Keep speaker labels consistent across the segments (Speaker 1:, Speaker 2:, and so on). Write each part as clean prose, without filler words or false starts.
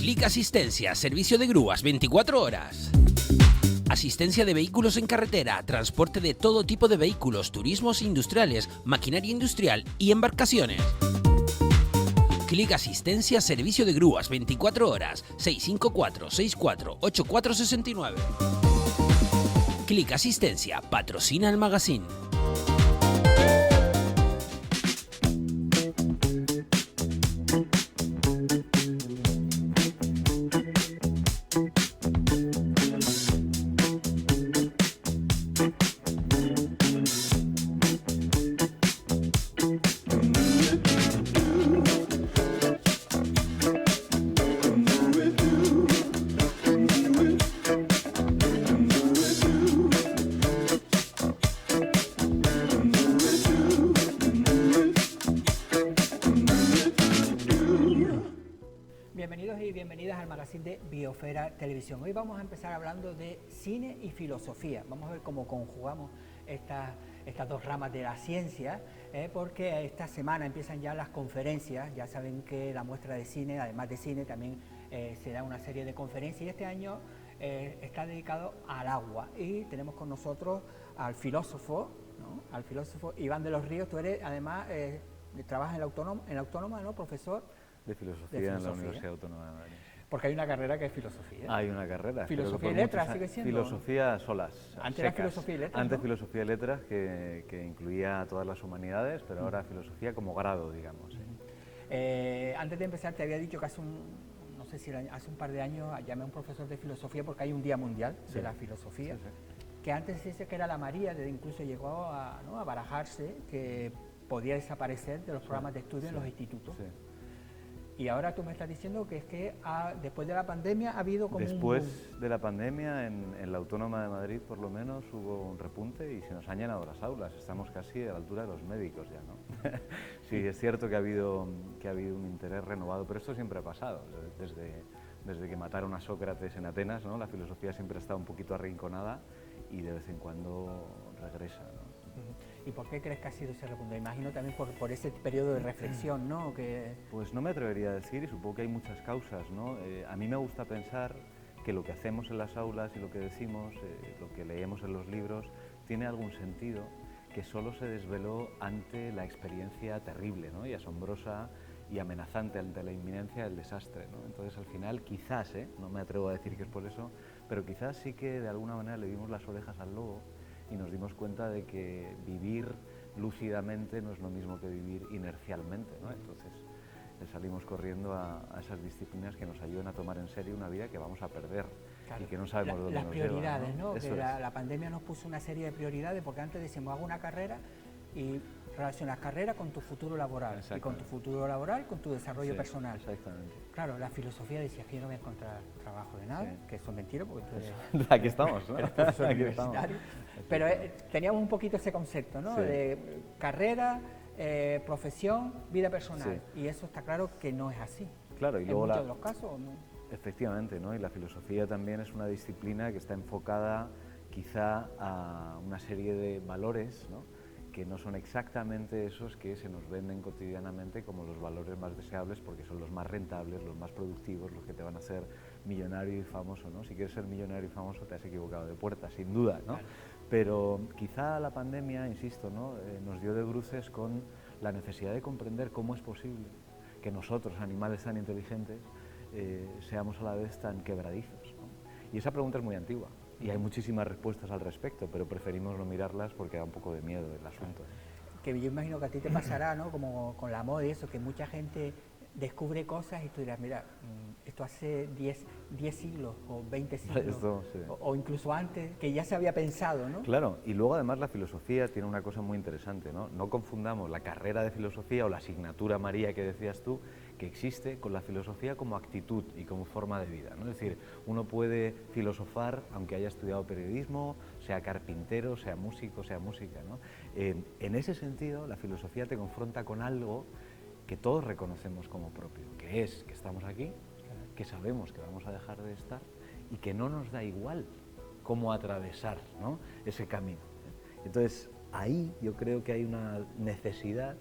Speaker 1: Clic Asistencia, servicio de grúas 24 horas. Asistencia de vehículos en carretera, transporte de todo tipo de vehículos, turismos industriales, maquinaria industrial y embarcaciones. Clic Asistencia, servicio de grúas 24 horas, 654-64-8469. Clic Asistencia, patrocina el magazine.
Speaker 2: Bienvenidos y bienvenidas al magazine de Biosfera Televisión. Hoy vamos a empezar hablando de cine y filosofía. Vamos a ver cómo conjugamos estas dos ramas de la ciencia, porque esta semana empiezan ya las conferencias. Ya saben que la muestra de cine, además de cine, también se da una serie de conferencias y este año está dedicado al agua. Y tenemos con nosotros al filósofo, ¿no? Al filósofo Iván de los Ríos. Tú eres, además, trabajas en la Autónoma, ¿no, profesor?
Speaker 3: De filosofía en la Universidad Autónoma de Madrid.
Speaker 2: Porque hay una carrera que es filosofía.
Speaker 3: Hay una carrera.
Speaker 2: Filosofía y letras sigue siendo.
Speaker 3: Filosofía solas.
Speaker 2: Antes era filosofía y letras.
Speaker 3: Antes
Speaker 2: ¿no?
Speaker 3: Filosofía y letras, que incluía todas las humanidades, pero ahora filosofía como grado, digamos.
Speaker 2: Antes de empezar, te había dicho que hace no sé si hace un par de años llamé a un profesor de filosofía porque hay un Día Mundial de la Filosofía, que antes se dice que era la María, incluso llegó a barajarse que podía desaparecer de los programas de estudio en los institutos. Y ahora tú me estás diciendo que es que después de la pandemia ha habido como
Speaker 3: Después de la pandemia, en la Autónoma de Madrid, por lo menos, hubo un repunte y se nos han llenado las aulas. Estamos casi a la altura de los médicos ya, ¿no? Sí, es cierto que ha habido un interés renovado, pero esto siempre ha pasado. Desde que mataron a Sócrates en Atenas, ¿no? La filosofía siempre ha estado un poquito arrinconada y de vez en cuando regresa, ¿no?
Speaker 2: ¿Y por qué crees que ha sido ese repunte? Imagino también por ese periodo de reflexión, ¿no?
Speaker 3: Pues no me atrevería a decir, y supongo que hay muchas causas, ¿no? A mí me gusta pensar que lo que hacemos en las aulas y lo que decimos, lo que leemos en los libros, tiene algún sentido que solo se desveló ante la experiencia terrible, ¿no? Y asombrosa y amenazante ante la inminencia del desastre, ¿no? Entonces, al final, quizás, no me atrevo a decir que es por eso, pero quizás sí que de alguna manera le dimos las orejas al lobo y nos dimos cuenta de que vivir lúcidamente no es lo mismo que vivir inercialmente, ¿no? Entonces salimos corriendo a esas disciplinas que nos ayuden a tomar en serio una vida que vamos a perder, claro, y que no sabemos dónde nos lleva. Las
Speaker 2: prioridades, ¿no? Que
Speaker 3: es.
Speaker 2: la pandemia nos puso una serie de prioridades, porque antes decíamos, hago una carrera y relacionas carrera con tu futuro laboral, y con tu futuro laboral con tu desarrollo personal.
Speaker 3: Exactamente.
Speaker 2: Claro, la filosofía decía que yo no voy a encontrar trabajo de nada, que eso es mentira, porque tú eres...
Speaker 3: Aquí estamos, ¿no?
Speaker 2: Eres profesor universitario. Pero teníamos un poquito ese concepto, ¿no? De carrera, profesión, vida personal. Y eso está claro que no es así.
Speaker 3: Claro, y luego
Speaker 2: en muchos de los casos, ¿no?
Speaker 3: Efectivamente, ¿no? Y la filosofía también es una disciplina que está enfocada quizá a una serie de valores, ¿no? Que no son exactamente esos que se nos venden cotidianamente como los valores más deseables, porque son los más rentables, los más productivos, los que te van a hacer millonario y famoso, ¿no? Si quieres ser millonario y famoso te has equivocado de puerta, sin duda, ¿no? Claro. Pero quizá la pandemia, insisto, ¿no? Nos dio de bruces con la necesidad de comprender cómo es posible que nosotros, animales tan inteligentes, seamos a la vez tan quebradizos, ¿no? Y esa pregunta es muy antigua. Y hay muchísimas respuestas al respecto, pero preferimos no mirarlas porque da un poco de miedo el asunto.
Speaker 2: Que yo imagino que a ti te pasará, ¿no? Como con la moda y eso, que mucha gente descubre cosas y tú dirás, mira, esto hace 10 siglos o 20 siglos,
Speaker 3: esto, sí.
Speaker 2: o incluso antes, que ya se había pensado, ¿no?
Speaker 3: Claro, y luego además la filosofía tiene una cosa muy interesante, ¿no? No confundamos la carrera de filosofía o la asignatura María que decías tú, que existe, con la filosofía como actitud y como forma de vida, ¿no? Es decir, uno puede filosofar aunque haya estudiado periodismo, sea carpintero, sea músico, sea música, ¿no? En ese sentido, la filosofía te confronta con algo que todos reconocemos como propio, que es que estamos aquí, que sabemos que vamos a dejar de estar y que no nos da igual cómo atravesar, ¿no? Ese camino. Entonces, ahí yo creo que hay una necesidad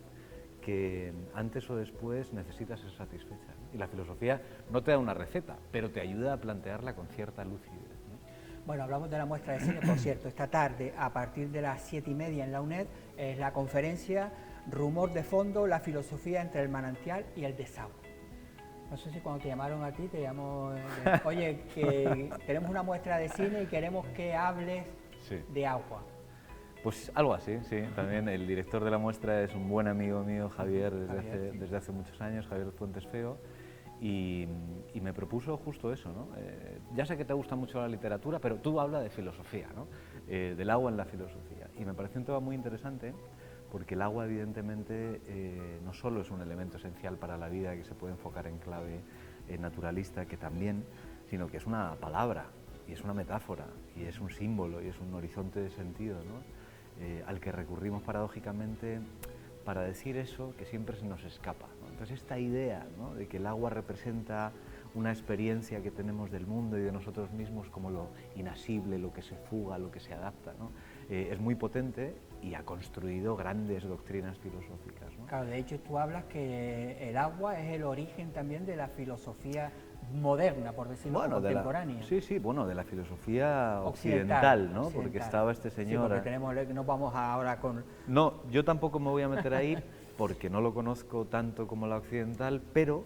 Speaker 3: que antes o después necesitas ser satisfecha, ¿no? Y la filosofía no te da una receta, pero te ayuda a plantearla con cierta lucidez, ¿no?
Speaker 2: Bueno, hablamos de la muestra de cine, por cierto, esta tarde a partir de las 7:30 en la UNED es la conferencia Rumor de fondo, la filosofía entre el manantial y el desagüe. No sé si cuando te llamaron a ti te llamó, oye, que tenemos una muestra de cine y queremos que hables de agua.
Speaker 3: Pues algo así, sí. También el director de la muestra es un buen amigo mío, Javier, desde hace muchos años, Javier Fuentes Feo, y me propuso justo eso, ¿no? Ya sé que te gusta mucho la literatura, pero tú habla de filosofía, ¿no? Del agua en la filosofía. Y me pareció un tema muy interesante porque el agua, evidentemente, no solo es un elemento esencial para la vida que se puede enfocar en clave naturalista, que también, sino que es una palabra, y es una metáfora, y es un símbolo, y es un horizonte de sentido, ¿no? Al que recurrimos paradójicamente para decir eso que siempre se nos escapa, ¿no? Entonces esta idea, ¿no?, de que el agua representa una experiencia que tenemos del mundo y de nosotros mismos como lo inasible, lo que se fuga, lo que se adapta, ¿no? Es muy potente y ha construido grandes doctrinas filosóficas, ¿no?
Speaker 2: Claro, de hecho tú hablas que el agua es el origen también de la filosofía moderna, por decirlo,
Speaker 3: bueno,
Speaker 2: contemporánea.
Speaker 3: Sí, bueno, de la filosofía occidental, ¿no?
Speaker 2: Occidental.
Speaker 3: Porque estaba este señor...
Speaker 2: Sí, porque no vamos ahora con...
Speaker 3: No, yo tampoco me voy a meter ahí porque no lo conozco tanto como la occidental, pero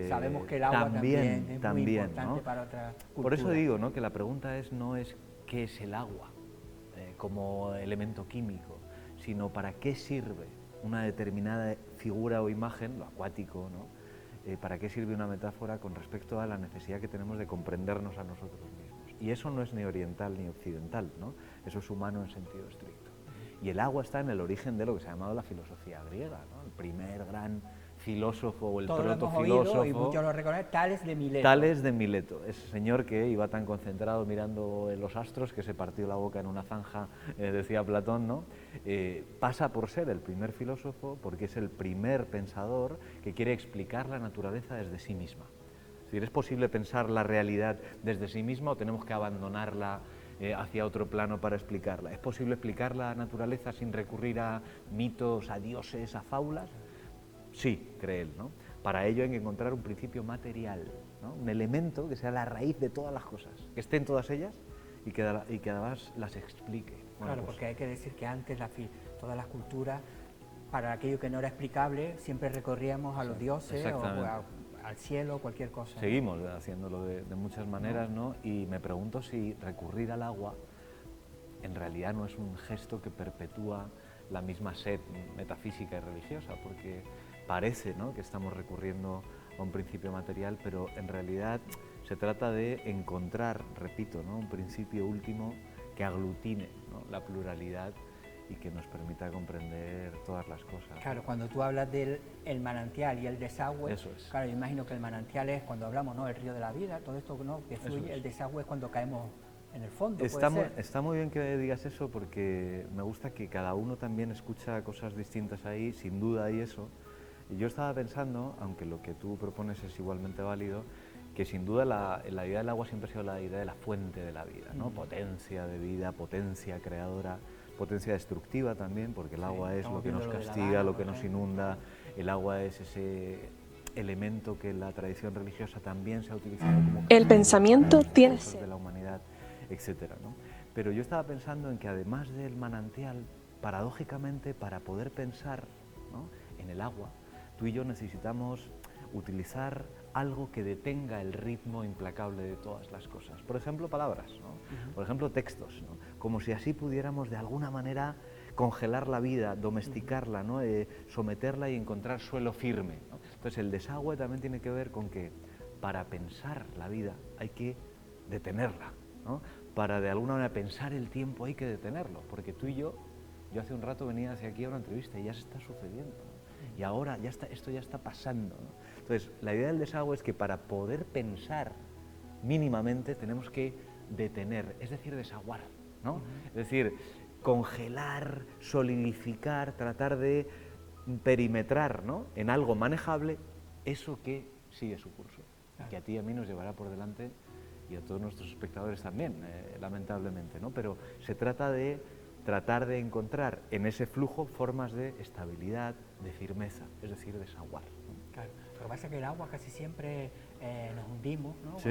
Speaker 2: sabemos que el agua también es muy importante, ¿no?, para otra cultura.
Speaker 3: Por eso digo, ¿no?, que la pregunta no es qué es el agua como elemento químico, sino para qué sirve una determinada figura o imagen, lo acuático, ¿no? Para qué sirve una metáfora con respecto a la necesidad que tenemos de comprendernos a nosotros mismos. Y eso no es ni oriental ni occidental, ¿no? Eso es humano en sentido estricto. Y el agua está en el origen de lo que se ha llamado la filosofía griega, ¿no? El primer gran filósofo o el protofilósofo.
Speaker 2: Y muchos lo reconocen, Tales de Mileto.
Speaker 3: Tales de Mileto, ese señor que iba tan concentrado mirando los astros que se partió la boca en una zanja, decía Platón, ¿no? Pasa por ser el primer filósofo porque es el primer pensador que quiere explicar la naturaleza desde sí misma. Es decir, ¿es posible pensar la realidad desde sí misma o tenemos que abandonarla hacia otro plano para explicarla? ¿Es posible explicar la naturaleza sin recurrir a mitos, a dioses, a fábulas? Sí, cree él, ¿no? Para ello hay que encontrar un principio material, ¿no? Un elemento que sea la raíz de todas las cosas, que estén todas ellas y que además las explique. Bueno,
Speaker 2: claro, porque hay que decir que antes todas las culturas, para aquello que no era explicable, siempre recorríamos a los dioses o al cielo, cualquier cosa.
Speaker 3: Seguimos haciéndolo de muchas maneras, ¿no? Y me pregunto si recurrir al agua en realidad no es un gesto que perpetúa la misma sed metafísica y religiosa, porque parece, ¿no?, que estamos recurriendo a un principio material, pero en realidad se trata de encontrar, repito, ¿no?, un principio último que aglutine, ¿no?, la pluralidad y que nos permita comprender todas las cosas.
Speaker 2: Claro, cuando tú hablas del manantial y el desagüe,
Speaker 3: eso es.
Speaker 2: Claro, yo imagino que el manantial es cuando hablamos, ¿no?, el río de la vida, todo esto, ¿no?, que fluye, el desagüe es cuando caemos en el fondo.
Speaker 3: Está muy bien que digas eso porque me gusta que cada uno también escucha cosas distintas ahí, sin duda hay eso. Y yo estaba pensando, aunque lo que tú propones es igualmente válido, que sin duda la idea del agua siempre ha sido la idea de la fuente de la vida, ¿no? Potencia de vida, potencia creadora, potencia destructiva también, porque el agua es lo que nos castiga, lo que nos inunda, el agua es ese elemento que la tradición religiosa también se ha utilizado como...
Speaker 4: El pensamiento tiene sed.
Speaker 3: ...de la humanidad, etcétera, ¿no? Pero yo estaba pensando en que además del manantial, paradójicamente, para poder pensar, ¿no?, en el agua, tú y yo necesitamos utilizar algo que detenga el ritmo implacable de todas las cosas. Por ejemplo, palabras, ¿no? Por ejemplo, textos, ¿no? Como si así pudiéramos de alguna manera congelar la vida, domesticarla, ¿no? Someterla y encontrar suelo firme, ¿no? Entonces el desagüe también tiene que ver con que para pensar la vida hay que detenerla, ¿no? Para de alguna manera pensar el tiempo hay que detenerlo, porque tú y yo hace un rato venía hacia aquí a una entrevista y ya se está sucediendo, ¿no? Y ahora esto ya está pasando, ¿no? Entonces, la idea del desagüe es que para poder pensar mínimamente tenemos que detener, es decir, desaguar, ¿no? Es decir, congelar, solidificar, tratar de perimetrar, ¿no?, en algo manejable eso que sigue su curso, que a ti y a mí nos llevará por delante y a todos nuestros espectadores también, lamentablemente, ¿no? Pero se trata de tratar de encontrar en ese flujo formas de estabilidad, de firmeza, es decir, desaguar, ¿no?
Speaker 2: Claro. Lo que pasa es que el agua casi siempre nos hundimos, ¿no?
Speaker 3: Sí.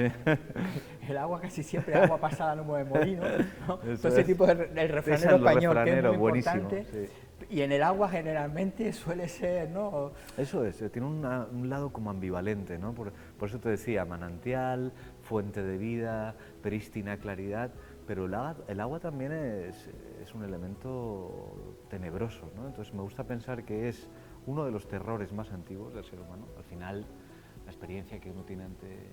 Speaker 2: El agua casi siempre, agua pasada no mueve molino, ¿no?
Speaker 3: Eso
Speaker 2: Todo ese
Speaker 3: es.
Speaker 2: tipo de el
Speaker 3: Ese
Speaker 2: refranero
Speaker 3: es el
Speaker 2: español, que es
Speaker 3: refranero,
Speaker 2: muy
Speaker 3: buenísimo,
Speaker 2: importante.
Speaker 3: sí.
Speaker 2: Y en el agua generalmente suele ser, ¿no?
Speaker 3: Eso es, tiene un lado como ambivalente, ¿no? Por eso te decía, manantial, fuente de vida, prístina claridad, pero el agua también es un elemento tenebroso, ¿no? Entonces me gusta pensar que es uno de los terrores más antiguos del ser humano. Al final, la experiencia que uno tiene ante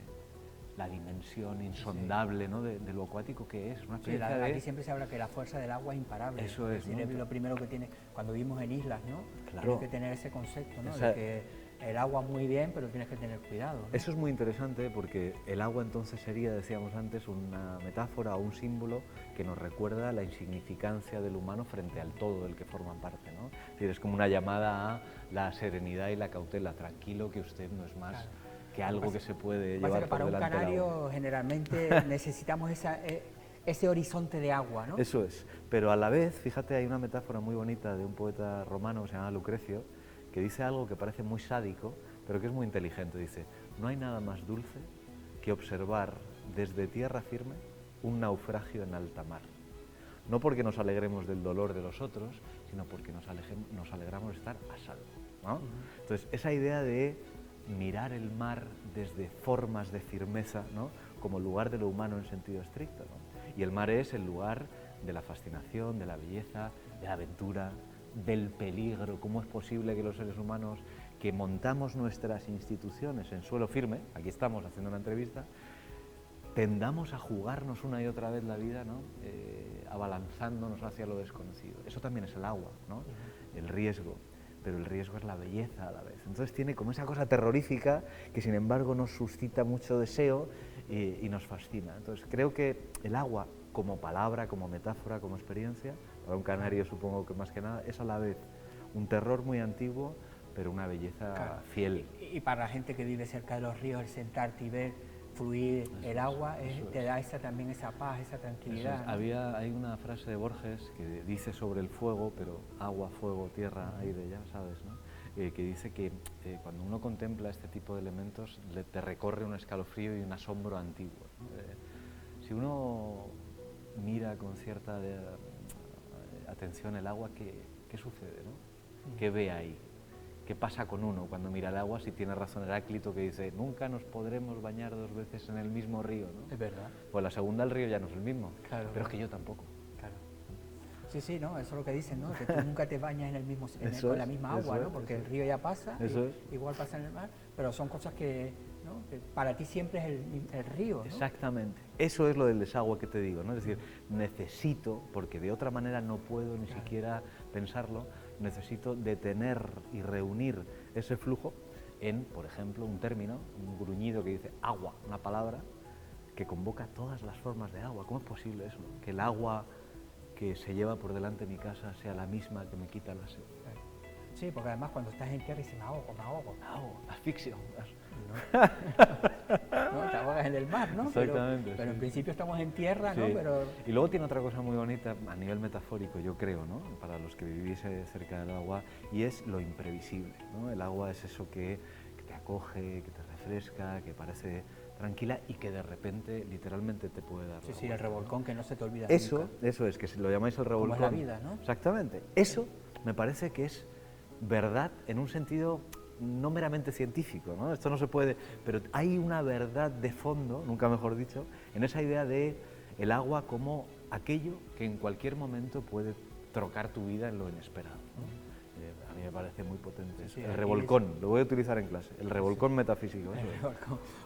Speaker 3: la dimensión insondable, ¿no? de lo acuático que es, una
Speaker 2: Sí,
Speaker 3: experiencia
Speaker 2: aquí siempre se habla que la fuerza del agua es imparable.
Speaker 3: Eso es,
Speaker 2: decir,
Speaker 3: ¿no?
Speaker 2: es lo primero que tiene, cuando vivimos en islas, ¿no?
Speaker 3: Claro.
Speaker 2: Tienes que tener ese concepto, ¿no?
Speaker 3: Esa-
Speaker 2: De que el agua muy bien, pero tienes que tener cuidado, ¿no?
Speaker 3: Eso es muy interesante porque el agua entonces sería, decíamos antes, una metáfora o un símbolo que nos recuerda la insignificancia del humano frente al todo del que forman parte, ¿no? Es decir, es como una llamada a la serenidad y la cautela. Tranquilo, que usted no es más que algo que se puede
Speaker 2: Pasa
Speaker 3: llevar
Speaker 2: que
Speaker 3: por
Speaker 2: para un
Speaker 3: delante del agua.
Speaker 2: canario generalmente necesitamos ese horizonte de agua, ¿no?
Speaker 3: Eso es, pero a la vez, fíjate, hay una metáfora muy bonita de un poeta romano que se llama Lucrecio, que dice algo que parece muy sádico, pero que es muy inteligente. Dice, no hay nada más dulce que observar desde tierra firme un naufragio en alta mar. No porque nos alegremos del dolor de los otros, sino porque nos alegramos de estar a salvo, ¿no? Entonces, esa idea de mirar el mar desde formas de firmeza, ¿no? Como lugar de lo humano en sentido estricto, ¿no? Y el mar es el lugar de la fascinación, de la belleza, de la aventura, del peligro. ¿Cómo es posible que los seres humanos que montamos nuestras instituciones en suelo firme, aquí estamos haciendo una entrevista, tendamos a jugarnos una y otra vez la vida, ¿no? Abalanzándonos hacia lo desconocido? Eso también es el agua, ¿no? El riesgo, pero el riesgo es la belleza a la vez. Entonces tiene como esa cosa terrorífica que sin embargo nos suscita mucho deseo y nos fascina. Entonces creo que el agua como palabra, como metáfora, como experiencia, para un canario supongo que más que nada, es a la vez un terror muy antiguo, pero una belleza fiel.
Speaker 2: Y para la gente que vive cerca de los ríos, el sentarte y ver fluir el agua te da también esa paz, esa tranquilidad, ¿no?
Speaker 3: Hay una frase de Borges que dice sobre el fuego, pero agua, fuego, tierra, aire, ya sabes, ¿no? Que dice que cuando uno contempla este tipo de elementos te recorre un escalofrío y un asombro antiguo, ¿no? Si uno mira con cierta atención el agua, ¿qué sucede, ¿no? ¿Qué ve ahí? ¿Qué pasa con uno cuando mira el agua? Si tiene razón Heráclito, que dice, nunca nos podremos bañar dos veces en el mismo río, ¿no?
Speaker 2: Es verdad.
Speaker 3: Pues la segunda el río ya no es el mismo,
Speaker 2: Claro,
Speaker 3: pero es que yo tampoco.
Speaker 2: Claro. Sí, sí, ¿no? Eso es lo que dicen, ¿no? Que tú nunca te bañas en el mismo,
Speaker 3: Eso
Speaker 2: con la
Speaker 3: es,
Speaker 2: misma agua,
Speaker 3: eso
Speaker 2: ¿no?
Speaker 3: es,
Speaker 2: Porque
Speaker 3: eso
Speaker 2: el río ya pasa,
Speaker 3: Eso es.
Speaker 2: igual pasa en el mar, pero son cosas que, ¿no? Que para ti siempre es el río, ¿no?
Speaker 3: Exactamente. Eso es lo del desagüe que te digo, ¿no? Es decir, necesito, porque de otra manera no puedo ni siquiera pensarlo, necesito detener y reunir ese flujo en, por ejemplo, un término, un gruñido que dice agua, una palabra que convoca todas las formas de agua. ¿Cómo es posible eso? Que el agua que se lleva por delante de mi casa sea la misma que me quita la sed.
Speaker 2: Sí, porque además cuando estás en tierra dices, me ahogo,
Speaker 3: Asfixia.
Speaker 2: ¿no? Te ahogas en el mar, ¿no?
Speaker 3: Exactamente,
Speaker 2: Pero en
Speaker 3: sí.
Speaker 2: principio estamos en tierra, ¿no?
Speaker 3: Sí.
Speaker 2: Pero
Speaker 3: Y luego tiene otra cosa muy bonita a nivel metafórico, yo creo, ¿no? Para los que vivís cerca del agua, y es lo imprevisible, ¿no? El agua es eso que te acoge, que te refresca, que parece tranquila y que de repente literalmente te puede dar.
Speaker 2: sí,
Speaker 3: la
Speaker 2: sí, el
Speaker 3: vuelta,
Speaker 2: revolcón que no se te olvida
Speaker 3: Eso,
Speaker 2: nunca.
Speaker 3: eso es, que si lo llamáis el revolcón.
Speaker 2: Como es la vida, ¿no?
Speaker 3: Exactamente. Eso me parece que es verdad en un sentido no meramente científico, ¿no? Esto no se puede, pero hay una verdad de fondo, nunca mejor dicho, en esa idea de el agua como aquello que en cualquier momento puede trocar tu vida en lo inesperado, ¿no? A mí me parece muy potente.
Speaker 2: Sí,
Speaker 3: el
Speaker 2: aquí
Speaker 3: revolcón, lo voy a utilizar en clase, el revolcón metafísico. Eso es.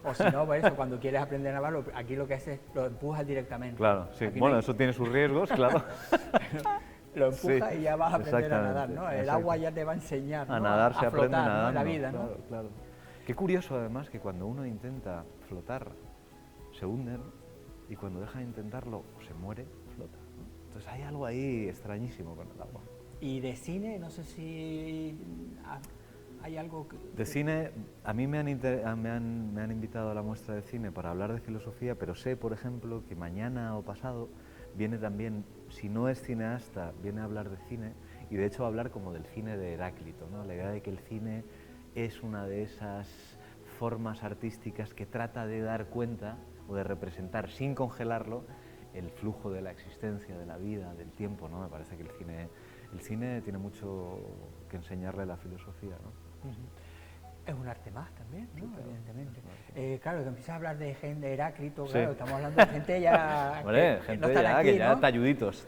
Speaker 2: O si no, por eso, cuando quieres aprender a nadar, aquí lo que haces es lo empujas directamente.
Speaker 3: Claro, sí.
Speaker 2: Aquí no
Speaker 3: Bueno,
Speaker 2: hay-
Speaker 3: eso tiene sus riesgos, claro.
Speaker 2: Lo empujas
Speaker 3: Sí,
Speaker 2: y ya vas a aprender a nadar, ¿no?
Speaker 3: exactamente,
Speaker 2: El agua ya te va a enseñar,
Speaker 3: A
Speaker 2: ¿no?
Speaker 3: nadar se
Speaker 2: a
Speaker 3: aprende
Speaker 2: flotar, ¿no?
Speaker 3: nadando.
Speaker 2: La vida, ¿no?
Speaker 3: Claro, claro. Qué curioso además que cuando uno intenta flotar se hunde, ¿no? Y cuando deja de intentarlo o se muere, flota, ¿no? Entonces hay algo ahí extrañísimo con el agua.
Speaker 2: Y de cine, no sé si hay algo que...
Speaker 3: De cine, a mí me han invitado a la muestra de cine para hablar de filosofía, pero sé, por ejemplo, que mañana o pasado viene también, si no es cineasta, viene a hablar de cine y de hecho a hablar como del cine de Heráclito, ¿no? La idea de que el cine es una de esas formas artísticas que trata de dar cuenta o de representar sin congelarlo el flujo de la existencia, de la vida, del tiempo, ¿no? Me parece que el cine tiene mucho que enseñarle a la filosofía, ¿no?
Speaker 2: Es un arte más también, ¿no?
Speaker 3: Sí, claro.
Speaker 2: Evidentemente. Claro, que empiezas a hablar de gente de Heráclito,
Speaker 3: Sí.
Speaker 2: claro, estamos hablando de gente ya
Speaker 3: Hombre,
Speaker 2: que
Speaker 3: gente
Speaker 2: no están
Speaker 3: ya,
Speaker 2: aquí,
Speaker 3: que ya
Speaker 2: ¿no?
Speaker 3: talluditos.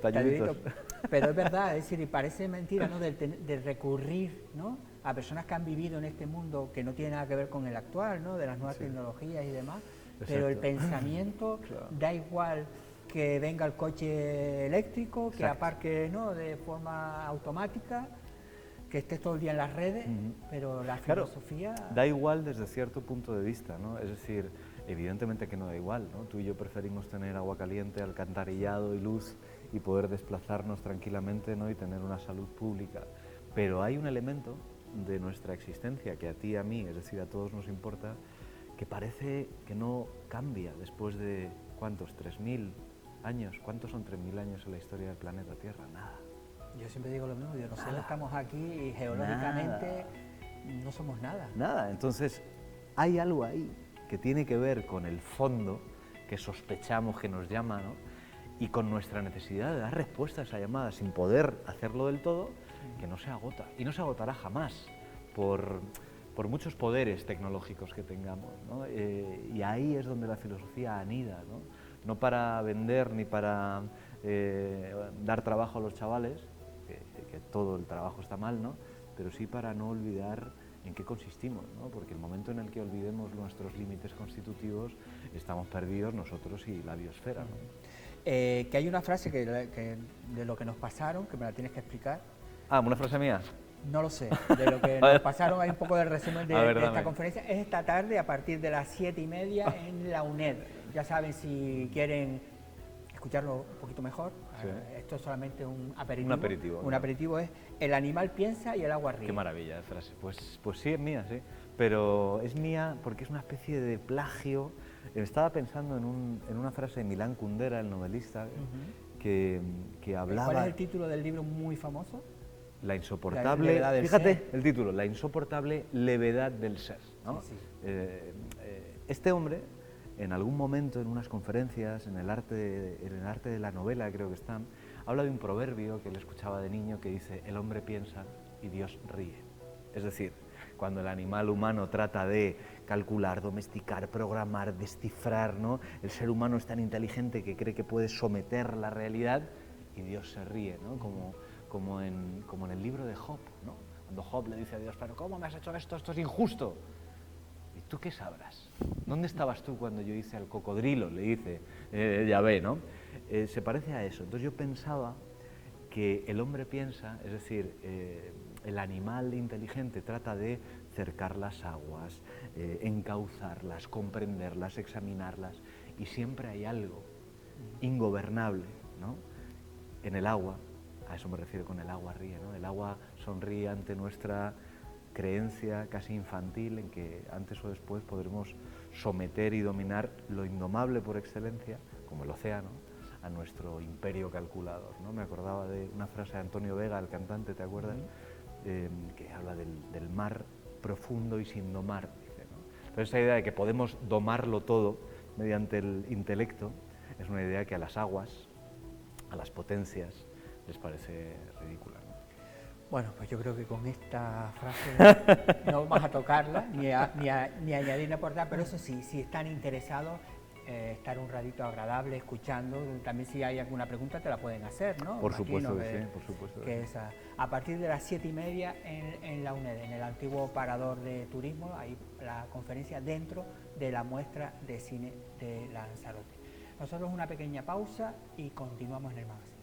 Speaker 2: Pero es verdad, es decir, y parece mentira, ¿no? De recurrir, ¿no? A personas que han vivido en este mundo que no tiene nada que ver con el actual, ¿no? De las nuevas tecnologías y demás, pero el
Speaker 3: Exacto.
Speaker 2: pensamiento
Speaker 3: Claro.
Speaker 2: da igual que venga el coche eléctrico, que
Speaker 3: Exacto.
Speaker 2: aparque, ¿no? De forma automática, que estés todo el día en las redes, pero la
Speaker 3: Claro,
Speaker 2: filosofía...
Speaker 3: da igual desde cierto punto de vista, ¿no? Es decir, evidentemente que no da igual, ¿no? Tú y yo preferimos tener agua caliente, alcantarillado y luz y poder desplazarnos tranquilamente, ¿no? Y tener una salud pública. Pero hay un elemento de nuestra existencia que a ti y a mí, es decir, a todos nos importa, que parece que no cambia después de, ¿cuántos? 3.000 años. ¿Cuántos son 3.000 años en la historia del planeta Tierra? Nada.
Speaker 2: Yo siempre digo lo mismo, nosotros estamos aquí y geológicamente no somos nada.
Speaker 3: Nada, entonces hay algo ahí que tiene que ver con el fondo que sospechamos que nos llama, ¿no? Y con nuestra necesidad de dar respuesta a esa llamada sin poder hacerlo del todo, que no se agota y no se agotará jamás por muchos poderes tecnológicos que tengamos, ¿no? Y ahí es donde la filosofía anida, ¿no? No para vender ni para dar trabajo a los chavales, que todo el trabajo está mal, ¿no? Pero sí para no olvidar en qué consistimos, ¿no? Porque el momento en el que olvidemos nuestros límites constitutivos, estamos perdidos nosotros y la biosfera, ¿no?
Speaker 2: Que hay una frase que de lo que nos pasaron, que me la tienes que explicar.
Speaker 3: Ah, ¿una frase mía?
Speaker 2: No lo sé, de lo que nos pasaron hay un poco de resumen de
Speaker 3: Dame.
Speaker 2: esta conferencia. Es esta tarde a partir de las 7:30 en la UNED. Ya saben, si quieren escucharlo un poquito mejor,
Speaker 3: Sí.
Speaker 2: esto es solamente un aperitivo.
Speaker 3: Un aperitivo,
Speaker 2: Un
Speaker 3: claro.
Speaker 2: aperitivo es el animal piensa y el agua ríe.
Speaker 3: Qué maravilla de frase. Pues sí, es mía, sí. Pero es mía porque es una especie de plagio. Estaba pensando en una frase de Milán Kundera, el novelista, que hablaba...
Speaker 2: ¿Cuál es el título del libro muy famoso?
Speaker 3: La
Speaker 2: La
Speaker 3: insoportable...
Speaker 2: levedad del
Speaker 3: Fíjate
Speaker 2: ser.
Speaker 3: el título, La insoportable levedad del ser, ¿no?
Speaker 2: Sí, sí.
Speaker 3: Este hombre, en algún momento, en unas conferencias, en el arte de la novela, creo que están, habla de un proverbio que él escuchaba de niño que dice: el hombre piensa y Dios ríe. Es decir, cuando el animal humano trata de calcular, domesticar, programar, descifrar, ¿no? El ser humano es tan inteligente que cree que puede someter la realidad y Dios se ríe, ¿no? Como en el libro de Job, ¿no? Cuando Job le dice a Dios: pero ¿cómo me has hecho esto? Esto es injusto. ¿Y tú qué sabrás? ¿Dónde estabas tú cuando yo hice al cocodrilo? Le dice Yahvé, ¿no? Se parece a eso. Entonces yo pensaba que el hombre piensa, es decir, el animal inteligente trata de cercar las aguas, encauzarlas, comprenderlas, examinarlas, y siempre hay algo ingobernable, ¿no? En el agua, a eso me refiero con el agua ríe, ¿no? El agua sonríe ante nuestra creencia casi infantil en que antes o después podremos someter y dominar lo indomable por excelencia, como el océano, a nuestro imperio calculador, ¿no? Me acordaba de una frase de Antonio Vega, el cantante, ¿te acuerdas? Que habla del mar profundo y sin domar, dice, ¿no? Entonces esa idea de que podemos domarlo todo mediante el intelecto es una idea que a las aguas, a las potencias, les parece ridícula, ¿no?
Speaker 2: Bueno, pues yo creo que con esta frase no vamos a tocarla, ni añadir ni aportar, pero eso sí, si están interesados, estar un ratito agradable escuchando, también si hay alguna pregunta te la pueden hacer, ¿no?
Speaker 3: Por
Speaker 2: Aquí,
Speaker 3: supuesto
Speaker 2: ¿no?
Speaker 3: que sí, por supuesto
Speaker 2: Que
Speaker 3: que
Speaker 2: es a partir de las 7:30 en la UNED, en el antiguo parador de turismo, hay la conferencia dentro de la muestra de cine de Lanzarote. Nosotros una pequeña pausa y continuamos en el magazine.